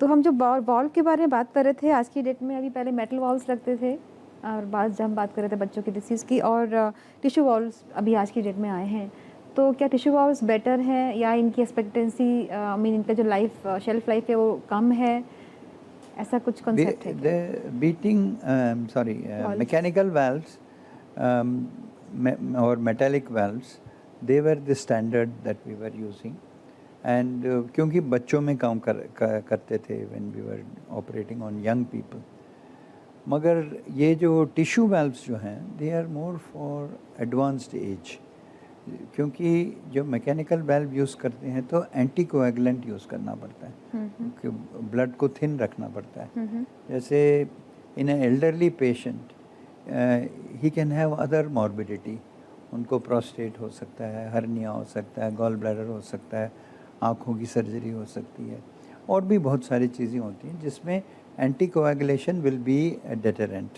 तो हम जो वॉल्व के बारे में बात कर रहे थे आज की डेट में, अभी पहले मेटल वॉल्व्स लगते थे और बाद जब हम बात कर रहे थे बच्चों की डिसीज़ की, और टिश्यू वॉल्व्स अभी आज की डेट में आए हैं। तो क्या टिश्यू वॉल्व्स बेटर हैं या इनकी एक्सपेक्टेंसी मीन इनका जो लाइफ शेल्फ लाइफ है वो कम है, ऐसा कुछ कॉन्सेप्ट है क्या? The beating, Valves. mechanical valves or metallic valves, they were the standard that we were using. And क्योंकि बच्चों में काम करते थे when we were operating on young people. मगर ये जो टिश्यू valves जो हैं, they are more for advanced age. क्योंकि जो मैकेनिकल वाल्व यूज़ करते हैं तो एंटी कोएगुलेंट यूज़ करना पड़ता है, कि ब्लड को थिन रखना पड़ता है। जैसे in a elderly patient he can have other morbidity, उनको प्रोस्टेट हो सकता है, हर्निया हो सकता है, गॉल ब्लैडर हो सकता है, आँखों की सर्जरी हो सकती है, और भी बहुत सारी चीज़ें होती हैं जिसमें anti coagulation will be deterrent.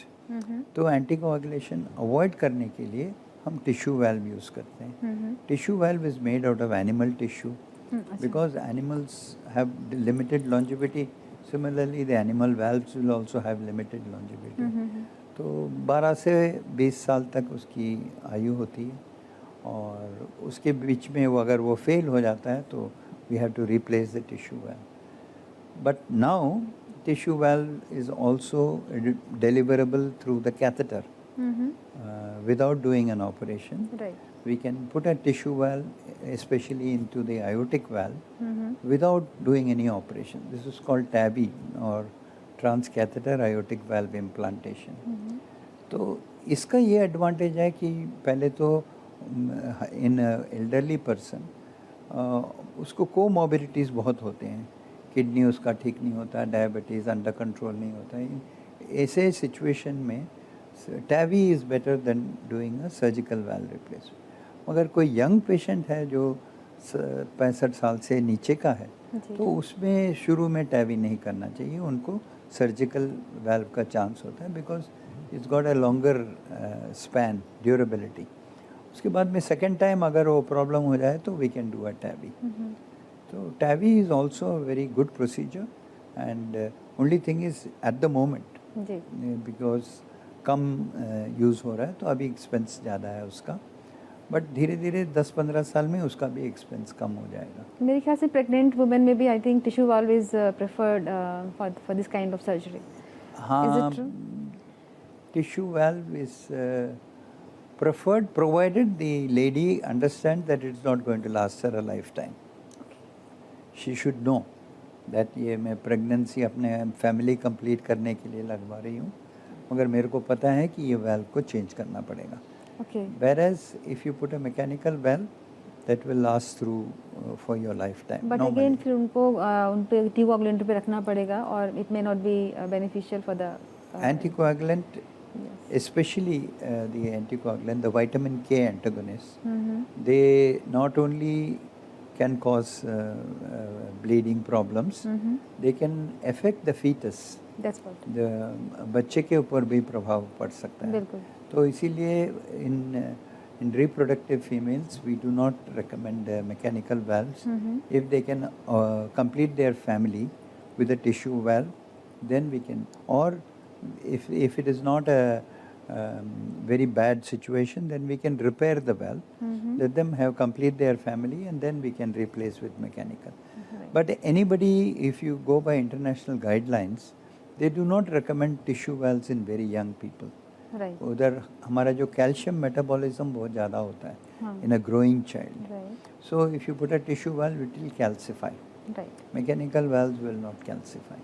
तो एंटी कोएगुलेशन अवॉइड करने के लिए हम टिश्यू वाल्व यूज़ करते हैं। Tissue valve is made out of animal tissue because animals have limited longevity, similarly the animal valves will also have limited longevity. तो 12 से 20 साल तक उसकी आयु होती है, और उसके बीच में वो अगर वो फेल हो जाता है तो we have to replace the tissue valve. But now tissue valve is also deliverable through the catheter. Without doing an operation, Right. we can put a tissue valve, especially into the aortic valve, without doing any operation. This is called TAVI or transcatheter aortic valve implantation. तो इसका ये advantage है कि पहले तो इन elderly person उसको comorbidities बहुत होते हैं, किडनी उसका ठीक नहीं होता, डायबिटीज़ अंडर कंट्रोल नहीं होता है। ऐसे सिचुएशन में TAVI is better than doing a surgical valve replacement. मगर कोई यंग पेशेंट है जो 65 साल से नीचे का है, तो उसमें शुरू में TAVI नहीं करना चाहिए, उनको सर्जिकल वाल्व का चांस होता है because it's got a longer span durability. उसके बाद में सेकेंड टाइम अगर वो प्रॉब्लम हो जाए तो we can do a TAVI। तो TAVI is also a very good procedure, and only thing is at the moment because कम यूज़ हो रहा है तो अभी एक्सपेंस ज़्यादा है उसका, बट धीरे धीरे 10-15 साल में उसका भी एक्सपेंस कम हो जाएगा। मेरे ख्याल से प्रेग्नेंट वुमेन में भी I think tissue valve is preferred for this kind of surgery. हाँ, tissue valve is preferred provided the lady understand that it's not going to last her a lifetime. She should know that ये मैं pregnancy अपने family complete करने के लिए लगवा रही हूँ, मगर मेरे को पता है कि ये वाल्व को चेंज करना पड़ेगा। Whereas if you put a mechanical valve, that will last through for your lifetime. But again फिर उनको उन पे anticoagulant पे रखना पड़ेगा, और it may not be beneficial for the anticoagulant, especially the anticoagulant, the vitamin K antagonists. They not only can cause bleeding problems, they can affect the fetus. That's what. बच्चे के ऊपर भी प्रभाव पड़ सकता है। बिल्कुल। तो इसीलिए in reproductive females we do not recommend mechanical valves. If they can complete their family with a tissue valve, then we can, or if it is not a very bad situation, then we can repair the valve, let them have complete their family, and then we can replace with mechanical. But anybody, if you go by international guidelines, they do not recommend tissue valves in very young people. Right. उधर हमारा जो calcium metabolism बहुत ज़्यादा होता है in a growing child. Right. So if you put a tissue valve, it will calcify. Right. Mechanical valves will not calcify.